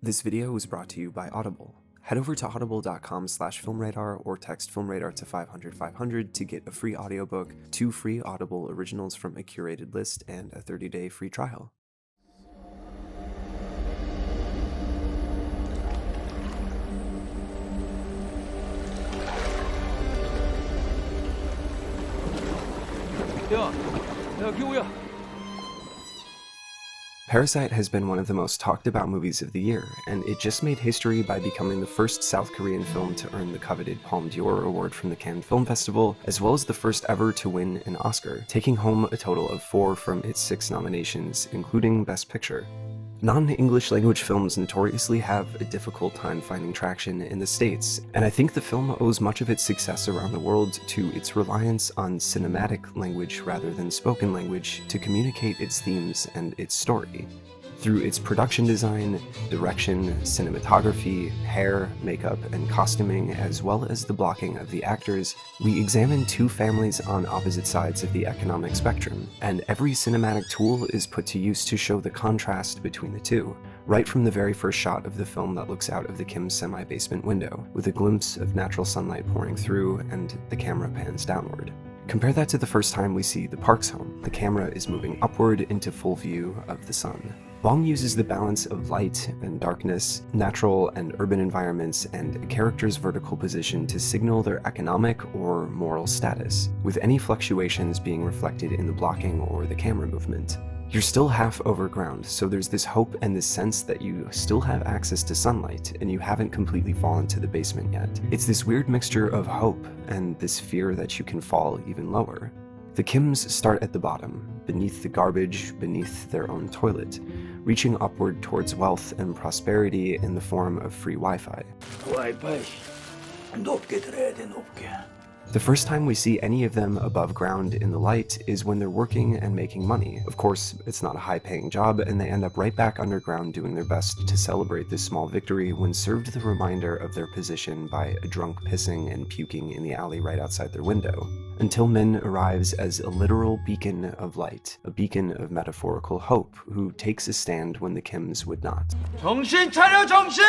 This video was brought to you by Audible. Head over to audible.com/filmradar or text filmradar to 500 to get a free audiobook, 2 free Audible originals from a curated list, and a 30-day free trial. Parasite has been one of the most talked about movies of the year, and it just made history by becoming the first South Korean film to earn the coveted Palme d'Or award from the Cannes Film Festival, as well as the first ever to win an Oscar, taking home a total of 4 from its 6 nominations, including Best Picture. Non-English language films notoriously have a difficult time finding traction in the States, and I think the film owes much of its success around the world to its reliance on cinematic language rather than spoken language to communicate its themes and its story. Through its production design, direction, cinematography, hair, makeup, and costuming, as well as the blocking of the actors, we examine 2 families on opposite sides of the economic spectrum, and every cinematic tool is put to use to show the contrast between the two, right from the very first shot of the film that looks out of the Kim's semi-basement window, with a glimpse of natural sunlight pouring through and the camera pans downward. Compare that to the first time we see the Park's home. The camera is moving upward into full view of the sun. Bong uses the balance of light and darkness, natural and urban environments, and a character's vertical position to signal their economic or moral status, with any fluctuations being reflected in the blocking or the camera movement. You're still half over ground, so there's this hope and this sense that you still have access to sunlight and you haven't completely fallen to the basement yet. It's this weird mixture of hope and this fear that you can fall even lower. The Kims start at the bottom, beneath the garbage, beneath their own toilet, reaching upward towards wealth and prosperity in the form of free Wi-Fi. The first time we see any of them above ground in the light is when they're working and making money. Of course, it's not a high-paying job, and they end up right back underground doing their best to celebrate this small victory when served the reminder of their position by a drunk pissing and puking in the alley right outside their window. Until Min arrives as a literal beacon of light, a beacon of metaphorical hope, who takes a stand when the Kims would not. 정신 차려, 정신!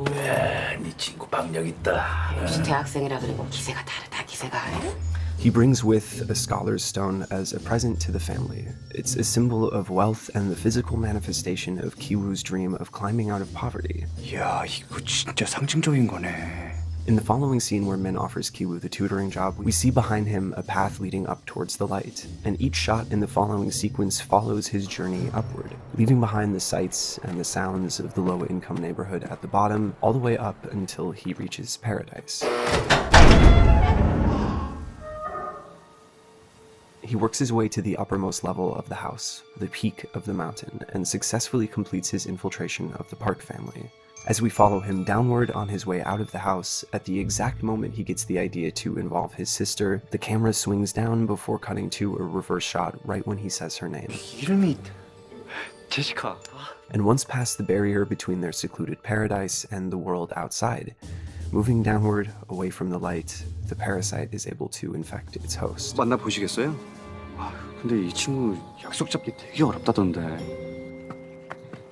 네 친구 박력 있다. 역시 대학생이라 그리고 기세가 다르다, 기세가. He brings with a scholar's stone as a present to the family. It's a symbol of wealth and the physical manifestation of Kiwoo's dream of climbing out of poverty. 야, 이거 진짜 상징적인 거네. In the following scene where Min offers Kiwoo the tutoring job, we see behind him a path leading up towards the light, and each shot in the following sequence follows his journey upward, leaving behind the sights and the sounds of the low-income neighborhood at the bottom, all the way up until he reaches paradise. He works his way to the uppermost level of the house, the peak of the mountain, and successfully completes his infiltration of the Park family. As we follow him downward on his way out of the house, at the exact moment he gets the idea to involve his sister, the camera swings down before cutting to a reverse shot right when he says her name. 이름이 제시카. And once past the barrier between their secluded paradise and the world outside, moving downward, away from the light, the parasite is able to infect its host. 만나보시겠어요? 근데 이 친구 약속 잡기 되게 어렵다던데.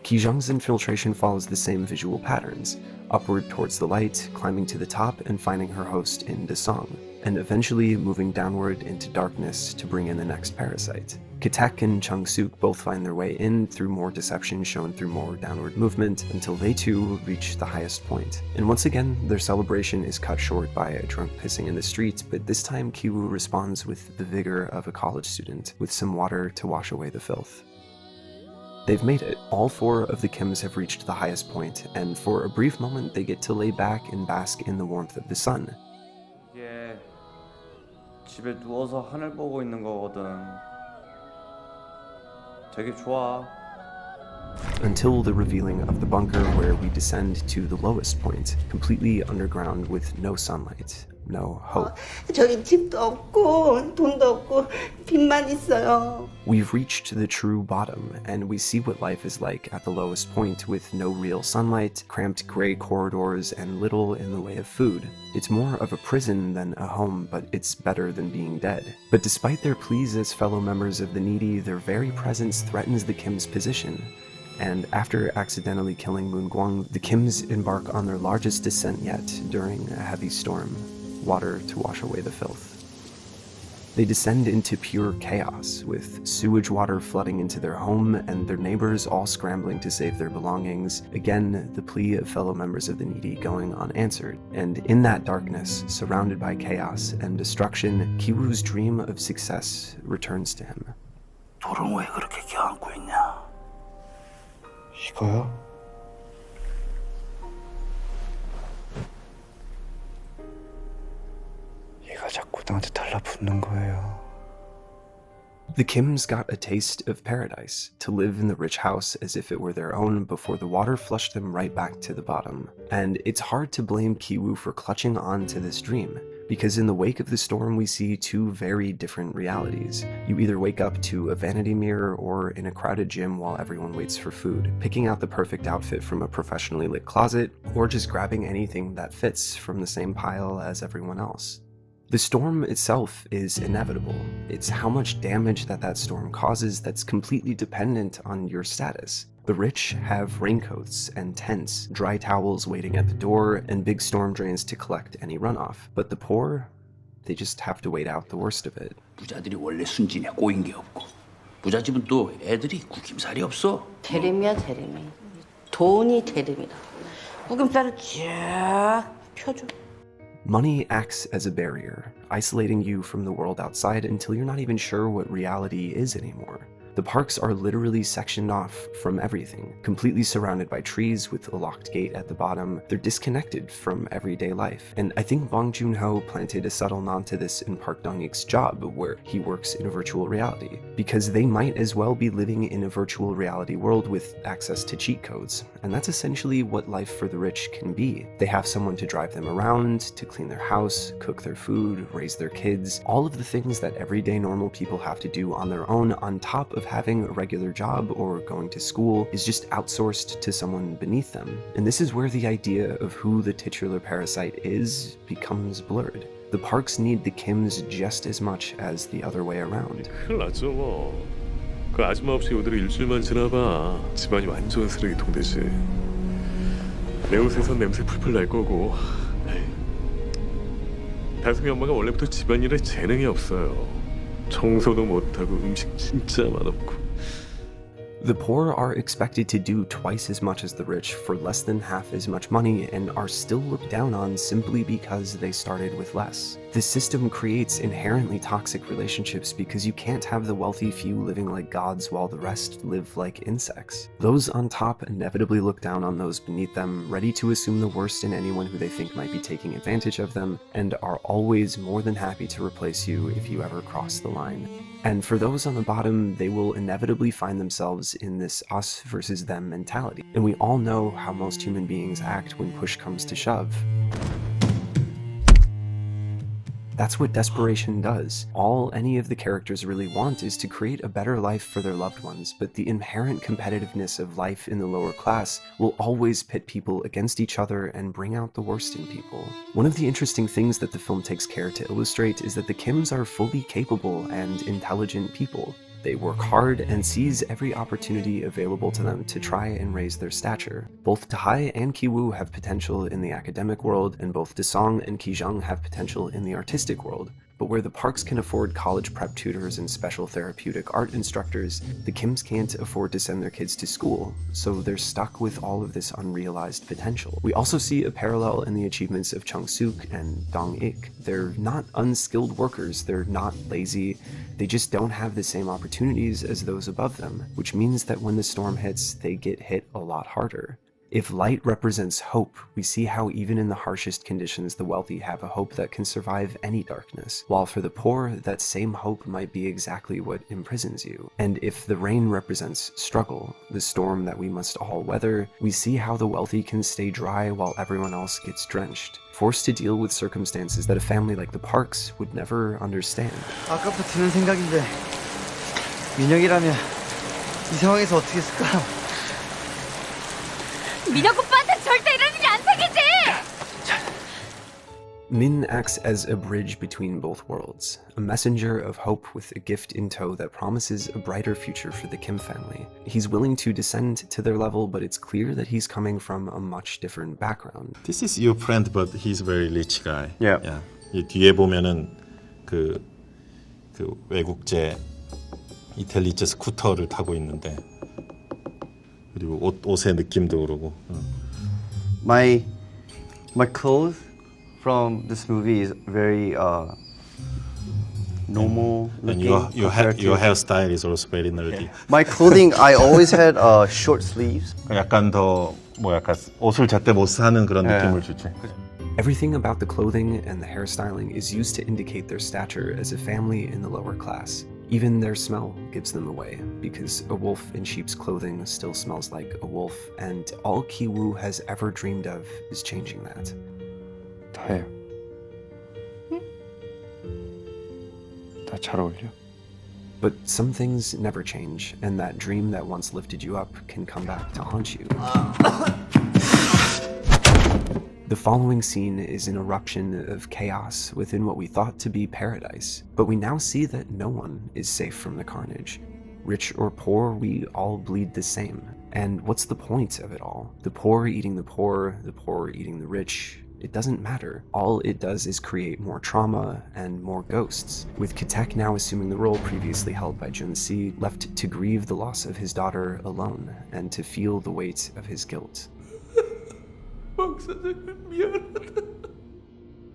Ki-jung's infiltration follows the same visual patterns, upward towards the light, climbing to the top, and finding her host in Desong, and eventually moving downward into darkness to bring in the next parasite. Kitek and Chung-suk both find their way in through more deception shown through more downward movement until they too reach the highest point. And once again, their celebration is cut short by a drunk pissing in the street, but this time Kiwoo responds with the vigor of a college student, with some water to wash away the filth. They've made it. All 4 of the Kims have reached the highest point, and for a brief moment they get to lay back and bask in the warmth of the sun. 이게 집에 누워서 하늘 보고 있는 거거든. 되게 좋아. Until the revealing of the bunker where we descend to the lowest point, completely underground with no sunlight, no hope. 저기 집도 없고 돈도 없고 빚만 있어요. We've reached the true bottom, and we see what life is like at the lowest point with no real sunlight, cramped gray corridors, and little in the way of food. It's more of a prison than a home, but it's better than being dead. But despite their pleas as fellow members of the needy, their very presence threatens the Kim's position. And after accidentally killing Moon Guang, the Kims embark on their largest descent yet during a heavy storm, water to wash away the filth. They descend into pure chaos, with sewage water flooding into their home and their neighbors all scrambling to save their belongings. Again, the plea of fellow members of the needy going unanswered. And in that darkness, surrounded by chaos and destruction, Kiwoo's dream of success returns to him. 돌은 왜 그렇게 껴안고 있냐? 이거요? 얘가 자꾸 나한테 달라붙는 거예요. The Kims got a taste of paradise, to live in the rich house as if it were their own before the water flushed them right back to the bottom. And it's hard to blame Kiwoo for clutching on to this dream, because in the wake of the storm we see two very different realities. You either wake up to a vanity mirror or in a crowded gym while everyone waits for food, picking out the perfect outfit from a professionally lit closet, or just grabbing anything that fits from the same pile as everyone else. The storm itself is inevitable. It's how much damage that storm causes that's completely dependent on your status. The rich have raincoats and tents, dry towels waiting at the door, and big storm drains to collect any runoff. But the poor, they just have to wait out the worst of it. 부자들이 원래 순진해 꼬인 게 없고 부자 집은 또 애들이 구김살이 없어. 대림이야 대림이. 돈이 대림이다. 구김살을 쫙 펴줘. Money acts as a barrier, isolating you from the world outside until you're not even sure what reality is anymore. The parks are literally sectioned off from everything, completely surrounded by trees with a locked gate at the bottom. They're disconnected from everyday life. And I think Bong Joon-ho planted a subtle nod to this in Park Dong-ik's Job, where he works in a virtual reality, because they might as well be living in a virtual reality world with access to cheat codes. And that's essentially what life for the rich can be. They have someone to drive them around, to clean their house, cook their food, raise their kids, all of the things that everyday normal people have to do on their own, on top of having a regular job or going to school, is just outsourced to someone beneath them. And this is where the idea of who the titular parasite is becomes blurred. The parks need the Kims just as much as the other way around. 큰일 났죠 뭐. 그 아줌마 없이 오더니 일주일만 지나봐 집안이 완전 쓰레기통 되지. 내 옷에선 냄새 풀풀 날 거고. 다솜이 엄마가 원래부터 집안일에 재능이 없어요. 청소도 못하고 음식 진짜 맛없고. The poor are expected to do twice as much as the rich for less than half as much money and are still looked down on simply because they started with less. This system creates inherently toxic relationships because you can't have the wealthy few living like gods while the rest live like insects. Those on top inevitably look down on those beneath them, ready to assume the worst in anyone who they think might be taking advantage of them, and are always more than happy to replace you if you ever cross the line. And for those on the bottom, they will inevitably find themselves in this us versus them mentality. And we all know how most human beings act when push comes to shove. That's what desperation does. All any of the characters really want is to create a better life for their loved ones, but the inherent competitiveness of life in the lower class will always pit people against each other and bring out the worst in people. One of the interesting things that the film takes care to illustrate is that the Kims are fully capable and intelligent people. They work hard and seize every opportunity available to them to try and raise their stature. Both Tae and Kiwoo have potential in the academic world, and both Desong and Kijang have potential in the artistic world. But where the parks can afford college prep tutors and special therapeutic art instructors, the Kims can't afford to send their kids to school, so they're stuck with all of this unrealized potential. We also see a parallel in the achievements of Chung-suk and Dong-ik. They're not unskilled workers, they're not lazy, they just don't have the same opportunities as those above them, which means that when the storm hits, they get hit a lot harder. If light represents hope, we see how even in the harshest conditions the wealthy have a hope that can survive any darkness, while for the poor, that same hope might be exactly what imprisons you. And if the rain represents struggle, the storm that we must all weather, we see how the wealthy can stay dry while everyone else gets drenched, forced to deal with circumstances that a family like the Parks would never understand. 아까부터 드는 생각인데 민혁이라면 이 상황에서 어떻게 했을까요? 민혁 오빠한테 절대 이런 일이 안 생기지! Min acts as a bridge between both worlds, a messenger of hope with a gift in tow that promises a brighter future for the Kim family. He's willing to descend to their level, but it's clear that he's coming from a much different background. This is your friend, but he's a very rich guy. Yeah. 이 뒤에 보면은 그 외국제 이탈리제 스쿠터를 타고 있는데 그리고 옷의 느낌도 그러고. My clothes from this movie is very normal And looking. your hairstyle is also very nerdy. My clothing, I always had short sleeves. 약간 더 약간 옷을 제때 못 사는 그런 느낌을 주지. Everything about the clothing and the hairstyling is used to indicate their stature as a family in the lower class. Even their smell gives them away, because a wolf in sheep's clothing still smells like a wolf, and all Ki-woo has ever dreamed of is changing that. 다혜야. 나 잘 어울려? But some things never change, and that dream that once lifted you up can come back to haunt you. The following scene is an eruption of chaos within what we thought to be paradise, but we now see that no one is safe from the carnage. Rich or poor, we all bleed the same. And what's the point of it all? The poor eating the poor eating the rich. It doesn't matter. All it does is create more trauma and more ghosts, with Kitek now assuming the role previously held by Jun-si, left to grieve the loss of his daughter alone and to feel the weight of his guilt.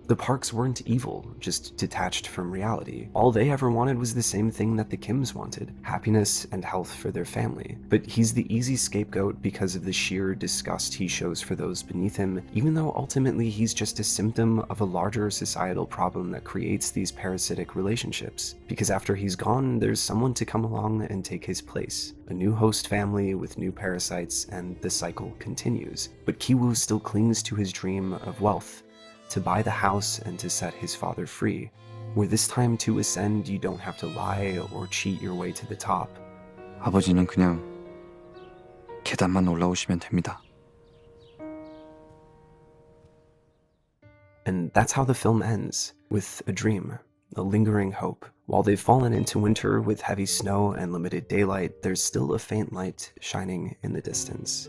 The Parks weren't evil, just detached from reality. All they ever wanted was the same thing that the Kims wanted, happiness and health for their family. But he's the easy scapegoat because of the sheer disgust he shows for those beneath him, even though ultimately he's just a symptom of a larger societal problem that creates these parasitic relationships. Because after he's gone, there's someone to come along and take his place. A new host family with new parasites, and the cycle continues. But Ki-woo still clings to his dream of wealth, to buy the house and to set his father free, where this time to ascend you don't have to lie or cheat your way to the top. 아버지는 그냥 계단만 올라오시면 됩니다. And that's how the film ends, with a dream, a lingering hope. While they've fallen into winter with heavy snow and limited daylight, there's still a faint light shining in the distance.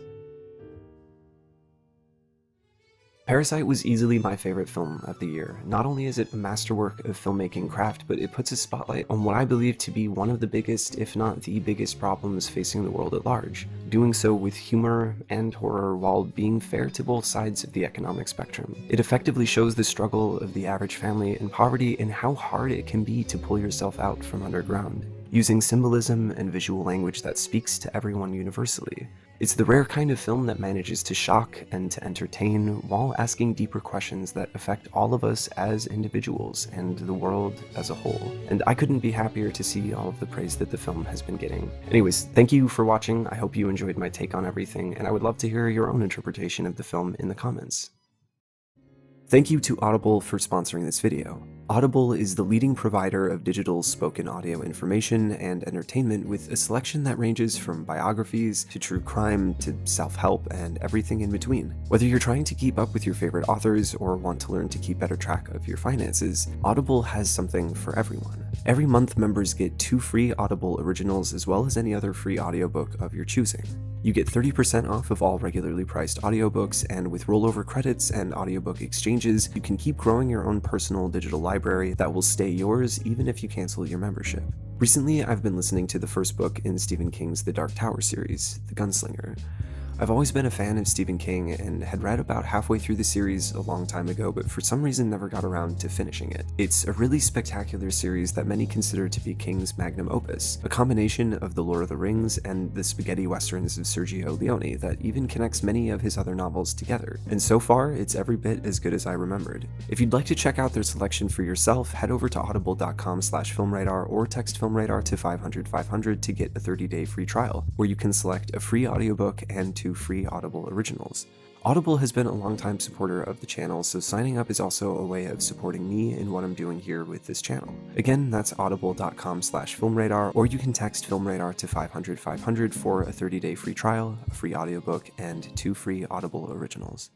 Parasite was easily my favorite film of the year. Not only is it a masterwork of filmmaking craft, but it puts a spotlight on what I believe to be one of the biggest, if not the biggest, problems facing the world at large. Doing so with humor and horror while being fair to both sides of the economic spectrum. It effectively shows the struggle of the average family in poverty and how hard it can be to pull yourself out from underground, using symbolism and visual language that speaks to everyone universally. It's the rare kind of film that manages to shock and to entertain while asking deeper questions that affect all of us as individuals and the world as a whole. And I couldn't be happier to see all of the praise that the film has been getting. Anyways, thank you for watching. I hope you enjoyed my take on everything, and I would love to hear your own interpretation of the film in the comments. Thank you to Audible for sponsoring this video. Audible is the leading provider of digital spoken audio information and entertainment, with a selection that ranges from biographies to true crime to self-help and everything in between. Whether you're trying to keep up with your favorite authors or want to learn to keep better track of your finances, Audible has something for everyone. Every month, members get 2 free Audible originals as well as any other free audiobook of your choosing. You get 30% off of all regularly priced audiobooks, and with rollover credits and audiobook exchanges, you can keep growing your own personal digital library that will stay yours even if you cancel your membership. Recently, I've been listening to the first book in Stephen King's The Dark Tower series, The Gunslinger. I've always been a fan of Stephen King and had read about halfway through the series a long time ago, but for some reason never got around to finishing it. It's a really spectacular series that many consider to be King's magnum opus, a combination of The Lord of the Rings and the spaghetti westerns of Sergio Leone that even connects many of his other novels together. And so far, it's every bit as good as I remembered. If you'd like to check out their selection for yourself, head over to audible.com/filmradar or text filmradar to 500-500 to get a 30-day free trial, where you can select a free audiobook and 2 free Audible originals. Audible has been a longtime supporter of the channel, so signing up is also a way of supporting me in what I'm doing here with this channel. Again, that's audible.com/filmradar, or you can text filmradar to 500-500 for a 30-day free trial, a free audiobook, and 2 free Audible originals.